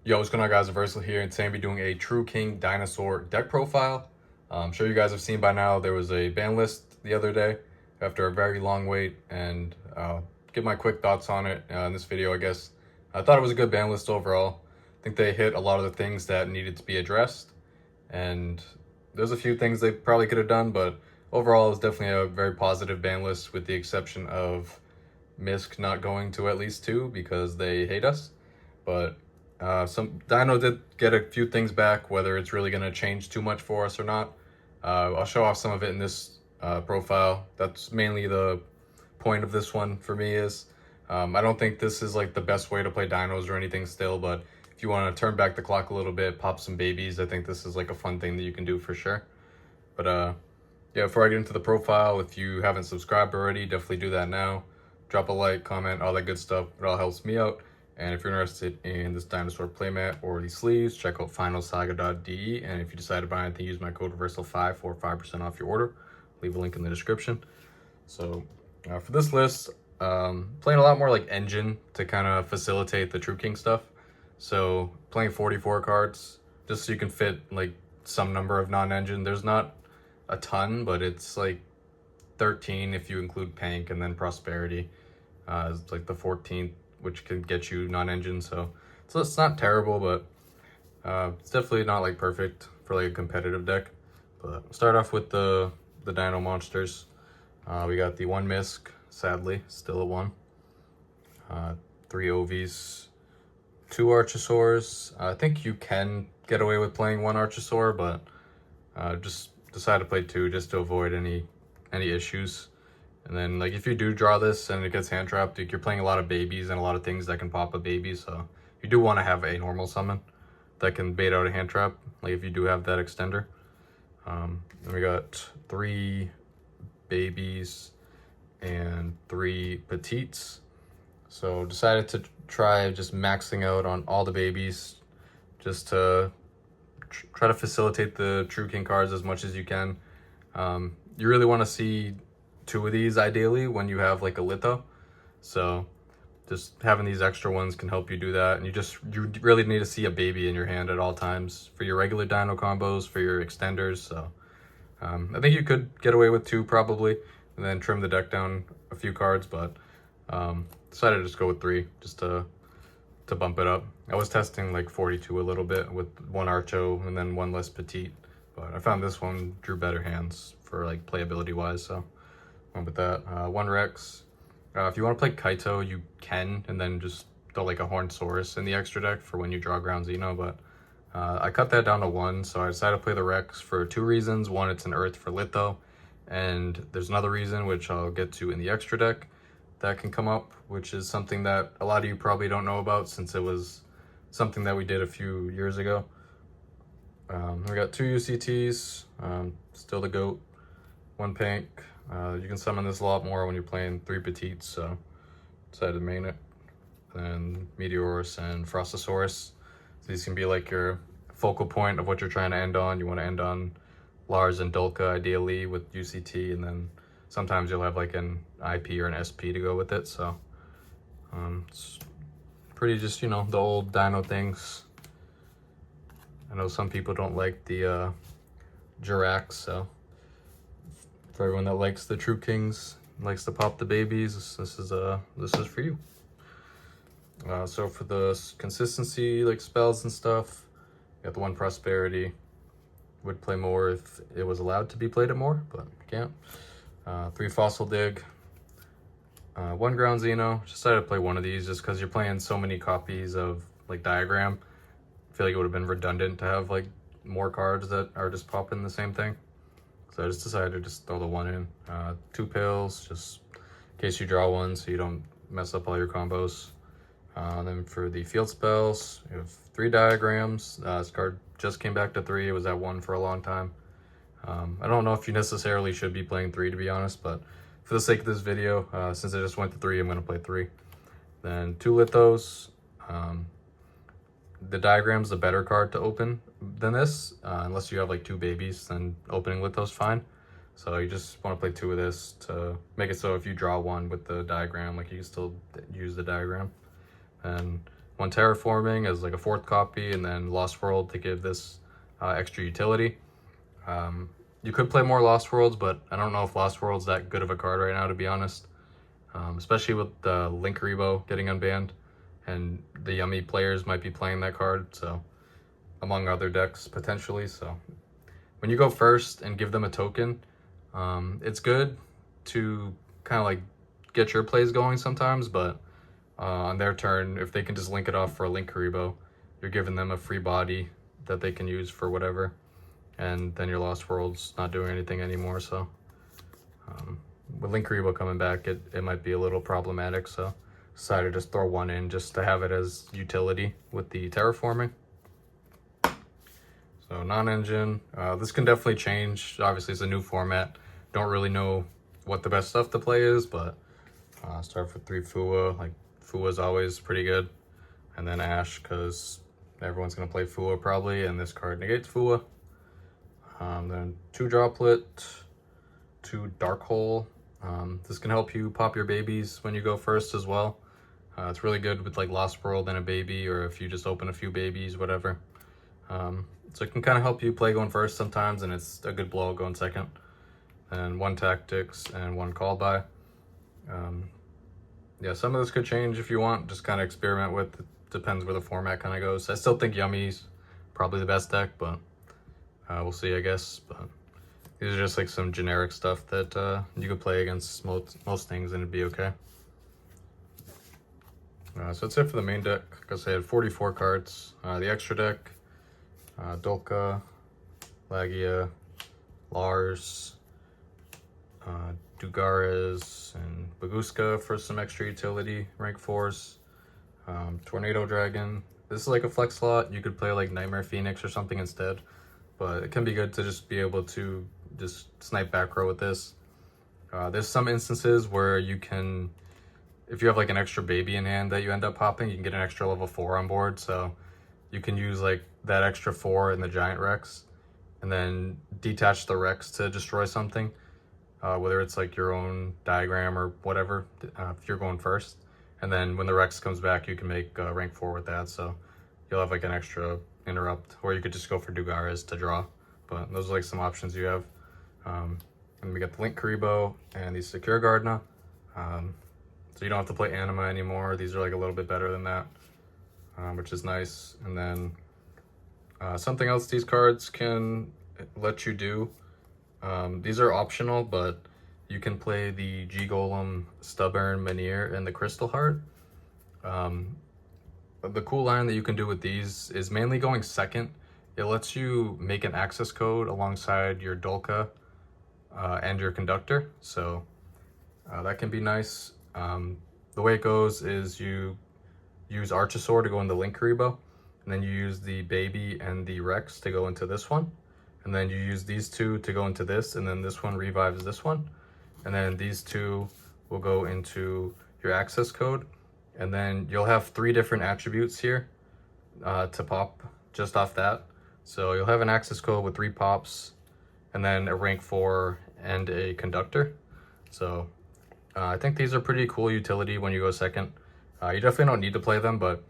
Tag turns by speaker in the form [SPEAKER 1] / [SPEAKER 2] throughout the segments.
[SPEAKER 1] Yo, what's going on, guys? Versal here, and today I'll be doing a True King Dinosaur deck profile. I'm sure you guys have seen by now there was a ban list the other day after a very long wait, and give my quick thoughts on it in this video, I guess. I thought it was a good ban list overall. I think they hit a lot of the things that needed to be addressed, and there's a few things they probably could have done, but overall, it's definitely a very positive ban list with the exception of Misk not going to at least 2 because they hate us. But some Dino did get a few things back, whether it's really going to change too much for us or not. I'll show off some of it in this profile. That's mainly the point of this one for me is I don't think this is like the best way to play dinos or anything still, but if you want to turn back the clock a little bit, pop some babies, I think this is like a fun thing that you can do for sure. But yeah, before I get into the profile, if you haven't subscribed already, definitely do that now. Drop a like, comment, all that good stuff. It all helps me out. And if you're interested in this dinosaur playmat or these sleeves, check out finalsaga.de. And if you decide to buy anything, use my code Versal5 for 5% off your order. Leave a link in the description. So for this list, playing a lot more like engine to kind of facilitate the True King stuff. So playing 44 cards just so you can fit like some number of non-engine. There's not a ton, but it's like 13 if you include Pank, and then Prosperity is like the 14th, which can get you non-engine. So it's not terrible, but it's definitely not like perfect for like a competitive deck. But start off with the Dino monsters. We got the 1 Misk, sadly, still a 1. 3 Ovies, 2 Archosaurs. I think you can get away with playing 1 Archosaur, but just decide to play 2 just to avoid any issues. And then like if you do draw this and it gets hand trapped, like, you're playing a lot of babies and a lot of things that can pop a baby, so you do want to have a normal summon that can bait out a hand trap, like if you do have that extender. Then we got 3 babies and 3 petites. So decided to try just maxing out on all the babies just to try to facilitate the True King cards as much as you can. You really want to see 2 of these ideally when you have like a litho, so just having these extra ones can help you do that. And you really need to see a baby in your hand at all times for your regular dino combos, for your extenders. So I think you could get away with 2 probably, and then trim the deck down a few cards, but decided to just go with 3 just to bump it up. I was testing like 42 a little bit with 1 Archo and then 1 less petite, but I found this one drew better hands for like playability wise, so went with that. 1 Rex. If you want to play Kaito, you can, and then just throw like a Hornsaurus in the extra deck for when you draw Ground Xeno, but I cut that down to 1, so I decided to play the Rex for 2 reasons. 1, it's an Earth for Litho, and there's another reason, which I'll get to in the extra deck, that can come up, which is something that a lot of you probably don't know about since it was something that we did a few years ago. We got 2 UCTs, still the GOAT, 1 Pank. You can summon this a lot more when you're playing 3 petites, so decided to main it. Then Meteorus and Frostosaurus. So these can be like your focal point of what you're trying to end on. You want to end on Lars and Dulka ideally with UCT, and then sometimes you'll have like an IP or an SP to go with it. So it's pretty just, you know, the old dino things. I know some people don't like the Jirax, so for everyone that likes the True Kings, likes to pop the babies, this is for you. So for the consistency, like spells and stuff, got the 1 Prosperity. Would play more if it was allowed to be played at more, but can't. 3 Fossil Dig, 1 Ground Xeno. Just decided to play 1 of these just because you're playing so many copies of like Diagram. I feel like it would have been redundant to have like more cards that are just popping the same thing. So I just decided to just throw the 1 in. 2 Pills, just in case you draw 1 so you don't mess up all your combos. Then for the field spells, you have 3 Diagrams. This card just came back to 3. It was at 1 for a long time. I don't know if you necessarily should be playing 3, to be honest, but for the sake of this video, since I just went to 3, I'm going to play 3. Then 2 Lithos. The Diagram's the better card to open than this, unless you have like 2 babies, then opening Lithos fine. So you just want to play 2 of this to make it so if you draw 1 with the Diagram, like you can still use the Diagram. And one Terraforming as like a 4th copy, and then Lost World to give this extra utility. You could play more Lost Worlds, but I don't know if Lost World's that good of a card right now, to be honest. Especially with the Linkuriboh getting unbanned, and the Yummy players might be playing that card, so among other decks potentially. So when you go first and give them a token, it's good to kind of like get your plays going sometimes, but on their turn, if they can just link it off for a Linkuriboh, you're giving them a free body that they can use for whatever, and then your Lost World's not doing anything anymore. So with Linkuriboh coming back, it might be a little problematic, so decided to just throw one in just to have it as utility with the Terraforming. So non-engine, this can definitely change. Obviously it's a new format, don't really know what the best stuff to play is, but start for 3 Fua. Like Fua's always pretty good, and then Ash, because everyone's gonna play Fua probably, and this card negates Fua. Then 2 Droplet, 2 Dark Hole. This can help you pop your babies when you go first as well. It's really good with like Lost World and a baby, or if you just open a few babies, whatever. So it can kind of help you play going first sometimes, and it's a good blow going second. And 1 Tactics and 1 Call By. Yeah, some of this could change if you want, just kind of experiment with. It depends where the format kind of goes. I still think Yummy's probably the best deck, but we'll see, I guess. But these are just like some generic stuff that you could play against most things and it'd be okay. So that's it for the main deck. Like I said, 44 cards. The extra deck, Dolka, Lagia, Lars, Dugares, and Baguska for some extra utility, rank 4s. Tornado Dragon. This is like a flex slot. You could play like Nightmare Phoenix or something instead, but it can be good to just be able to just snipe back row with this. There's some instances where you can, if you have like an extra baby in hand that you end up popping, you can get an extra level 4 on board, so you can use like that extra 4 in the Giant Rex and then detach the Rex to destroy something, whether it's like your own diagram or whatever, if you're going first. And then when the Rex comes back, you can make rank 4 with that, so you'll have like an extra interrupt, or you could just go for Dugares to draw. But those are like some options you have. And we got the Linkuriboh and the Secure Gardener. So you don't have to play Anima anymore. These are like a little bit better than that, which is nice. And then something else these cards can let you do. These are optional, but you can play the G-Golem, Stubborn, Menhir, and the Crystal Heart. The cool line that you can do with these is mainly going second. It lets you make an access code alongside your Dolka and your Conductor, so that can be nice. The way it goes is you use Archosaur to go into Linkuriboh, and then you use the Baby and the Rex to go into this one, and then you use these 2 to go into this, and then this one revives this one, and then these 2 will go into your access code, and then you'll have 3 different attributes here to pop just off that. So you'll have an access code with 3 pops, and then a rank 4 and a Conductor. So I think these are pretty cool utility when you go second. You definitely don't need to play them, but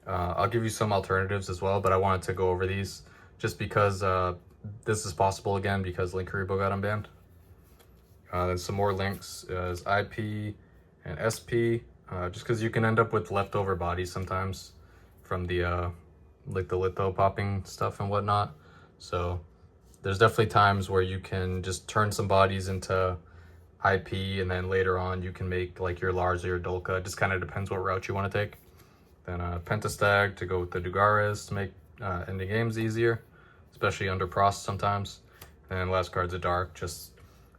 [SPEAKER 1] I'll give you some alternatives as well. But I wanted to go over these just because this is possible again because Linkuriboh got unbanned. Then some more links is IP and SP, just because you can end up with leftover bodies sometimes from the like the litho popping stuff and whatnot. So there's definitely times where you can just turn some bodies into IP, and then later on you can make like your Lars or your Dolka. It just kind of depends what route you want to take. Then Pentastag to go with the Dugares to make ending games easier, especially under Prost sometimes. And last card's a Dark. Just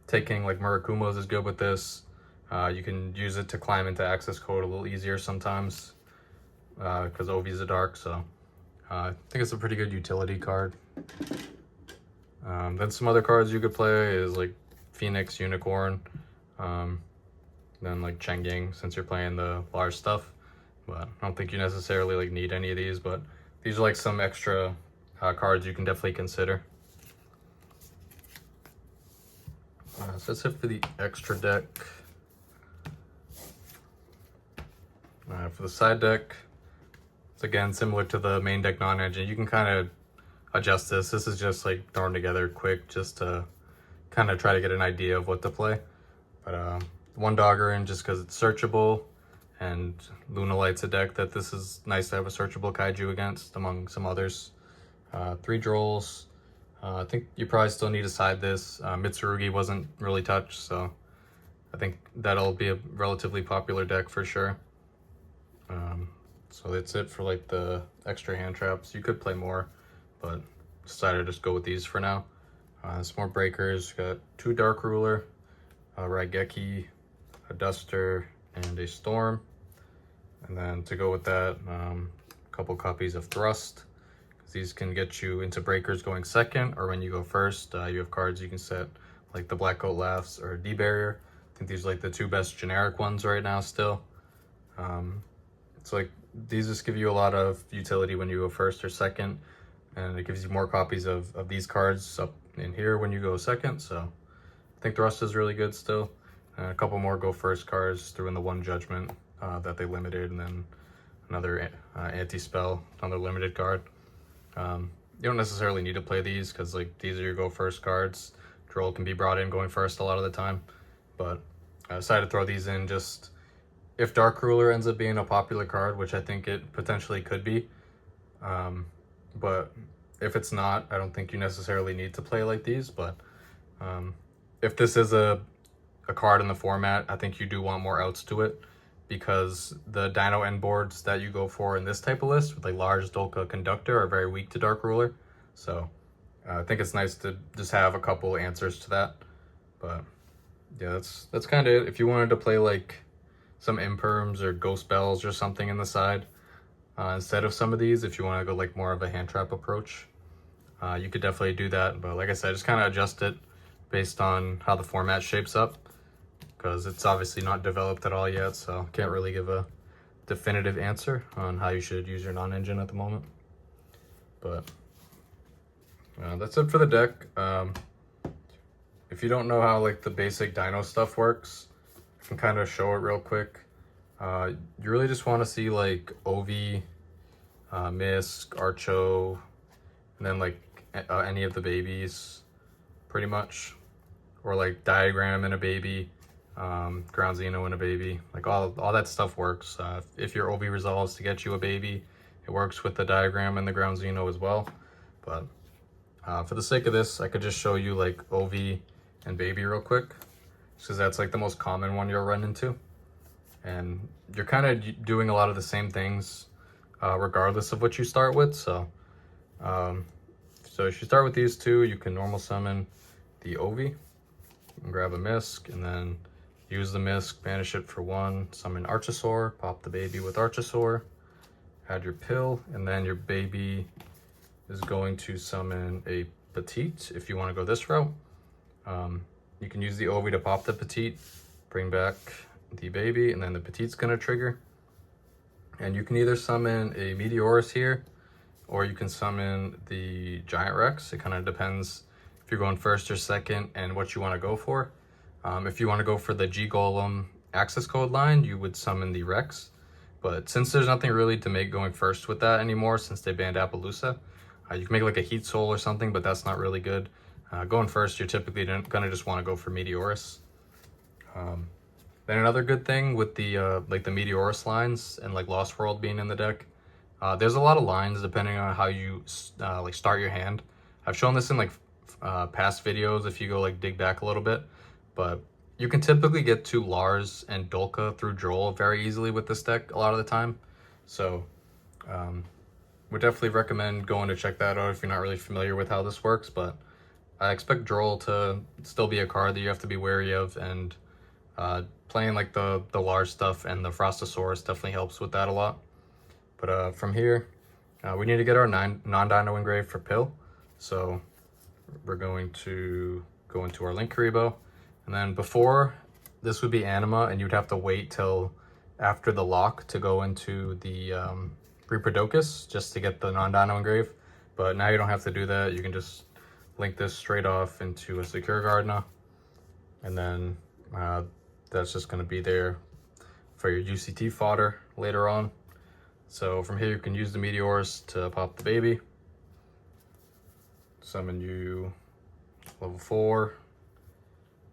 [SPEAKER 1] taking like Murakumo's is good with this. You can use it to climb into access code a little easier sometimes because Ovi's a Dark, so I think it's a pretty good utility card. Then some other cards you could play is like Phoenix, Unicorn, then like Chengying since you're playing the large stuff. But I don't think you necessarily like need any of these, but these are like some extra cards you can definitely consider. So that's it for the extra deck. For the side deck, It's again similar to the main deck non-engine. You can kind of adjust this. This is just like thrown together quick just to kind of try to get an idea of what to play. But one dogger in just because it's searchable, and Luna Light's a deck that this is nice to have a searchable kaiju against among some others. 3 Drolls. I think you probably still need to side this. Mitsurugi wasn't really touched, so I think that'll be a relatively popular deck for sure. So that's it for like the extra hand traps. You could play more, but decided to just go with these for now. Some more breakers. Got 2 Dark Ruler, a Raigeki, a Duster, and a Storm. And then to go with that, a couple copies of Thrust. These can get you into breakers going second, or when you go first, you have cards you can set, like the Black Coat Laughs or D-Barrier. I think these are like the 2 best generic ones right now still. So like these just give you a lot of utility when you go first or second, and it gives you more copies of these cards up in here when you go second. So I think Thrust is really good still. And a couple more go first cards threw in the 1 Judgment that they limited, and then another anti-spell, another limited card. You don't necessarily need to play these because like these are your go first cards. Droll can be brought in going first a lot of the time, but I decided to throw these in just if Dark Ruler ends up being a popular card, which I think it potentially could be. But if it's not, I don't think you necessarily need to play like these. But if this is a card in the format, I think you do want more outs to it, because the Dino end boards that you go for in this type of list with like large Dolka Conductor are very weak to Dark Ruler. So I think it's nice to just have a couple answers to that. But yeah, that's kind of it. If you wanted to play like some Imperms or Ghost Bells or something in the side, instead of some of these, if you want to go like more of a hand trap approach, you could definitely do that. But like I said, just kind of adjust it based on how the format shapes up, because it's obviously not developed at all yet, so can't really give a definitive answer on how you should use your non-engine at the moment. But that's it for the deck. If you don't know how like the basic Dino stuff works, I can kind of show it real quick. You really just want to see like Ovi, Misk, Archo, and then like any of the babies, pretty much, or like Diagram and a baby, Ground Xeno and a baby. Like all that stuff works. If your Ovi resolves to get you a baby, it works with the Diagram and the Ground Xeno as well. But for the sake of this, I could just show you like Ovi and baby real quick, because that's like the most common one you'll run into, and you're kind of doing a lot of the same things regardless of what you start with. So if you start with these 2, you can normal summon the Ovi and grab a Misk, and then use the Misk, banish it for 1, summon Archosaur, pop the baby with Archosaur, add your pill, and then your baby is going to summon a Petite if you want to go this route. You can use the Ovi to pop the Petite, bring back the baby, and then the Petite's going to trigger. And you can either summon a Meteorus here, or you can summon the Giant Rex. It kind of depends if you're going first or second and what you want to go for. If you want to go for the G-Golem access code line, you would summon the Rex. But since there's nothing really to make going first with that anymore, since they banned Appaloosa, you can make like a Heat Soul or something, but that's not really good. Going first, you're typically gonna just want to go for Meteorus. Then another good thing with the like the Meteorus lines and like Lost World being in the deck, there's a lot of lines depending on how you like start your hand. I've shown this in like past videos if you go like dig back a little bit, but you can typically get to Lars and Dolka through Droll very easily with this deck a lot of the time. So would definitely recommend going to check that out if you're not really familiar with how this works. But I expect Droll to still be a card that you have to be wary of, and playing like the Lars stuff and the Frostosaurus definitely helps with that a lot. But from here, we need to get our non-dino engrave for Pill. So we're going to go into our Link Karibo. And then before, this would be Anima, and you'd have to wait till after the lock to go into the Reaperdocus just to get the non-dino engrave. But now you don't have to do that. You can just link this straight off into a Secure Gardna. And then that's just going to be there for your UCT fodder later on. So from here you can use the meteors to pop the baby. Summon you level 4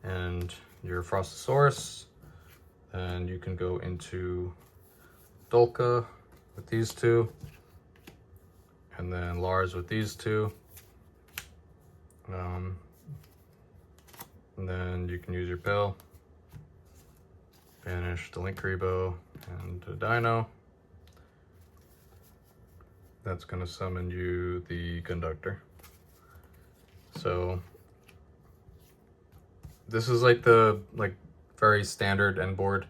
[SPEAKER 1] and your Frostosaurus. And you can go into Dolka with these two. And then Lars with these two. And then you can use your pill. Banish the Linkuriboh and the Dino. That's going to summon you the Conductor. So this is like the very standard end board.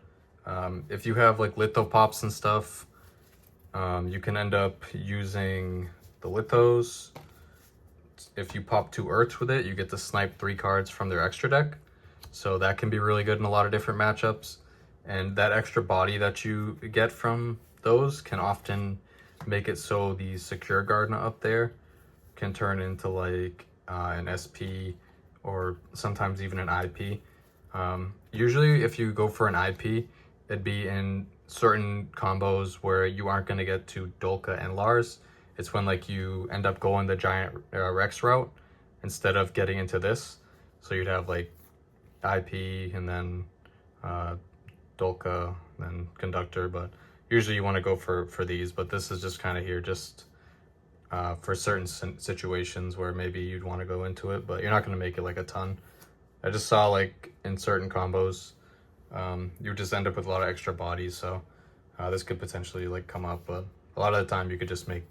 [SPEAKER 1] If you have like litho pops and stuff, you can end up using the lithos. If you pop 2 Earths with it, you get to snipe 3 cards from their extra deck. So that can be really good in a lot of different matchups. And that extra body that you get from those can often make it so the Secure Gardener up there can turn into like an SP or sometimes even an IP. Usually if you go for an IP, it'd be in certain combos where you aren't going to get to Dolka and Lars. It's when like you end up going the giant Rex route instead of getting into this. So you'd have like IP and then Dolka, then Conductor, but usually you want to go for these, but this is just kind of here just for certain situations where maybe you'd want to go into it, but you're not going to make it like a ton. I just saw like in certain combos, you just end up with a lot of extra bodies, so this could potentially like come up, but a lot of the time you could just make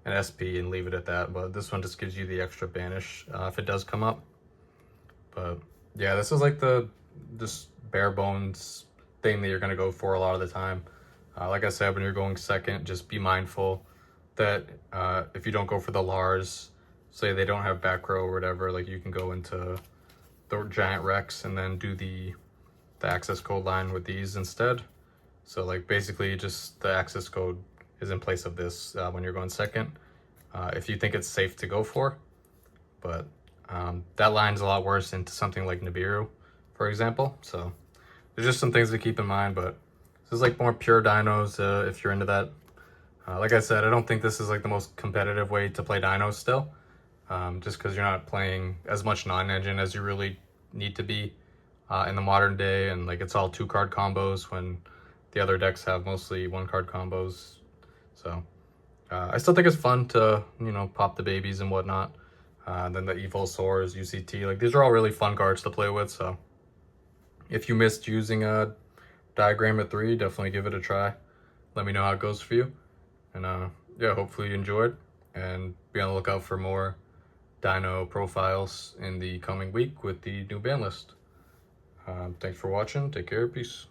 [SPEAKER 1] an SP and leave it at that, but this one just gives you the extra banish if it does come up. But yeah, this is like the just bare bones thing that you're going to go for a lot of the time. Like I said, when you're going second, just be mindful that if you don't go for the Lars, say they don't have back row or whatever, like you can go into the giant Rex and then do the access code line with these instead. So like basically just the access code is in place of this when you're going second, if you think it's safe to go for. But that line's a lot worse into something like Nibiru, for example. So there's just some things to keep in mind, but this is like more pure dinos if you're into that. Like I said, I don't think this is like the most competitive way to play dinos still, just because you're not playing as much non-engine as you really need to be in the modern day, and like it's all 2-card combos when the other decks have mostly 1-card combos. So I still think it's fun to, you know, pop the babies and whatnot. Then the Evil Swords, UCT, like these are all really fun cards to play with. So if you missed using a Diagram at 3, definitely give it a try. Let me know how it goes for you. And yeah, hopefully you enjoyed, and be on the lookout for more Dino profiles in the coming week with the new ban list. Thanks for watching. Take care. Peace.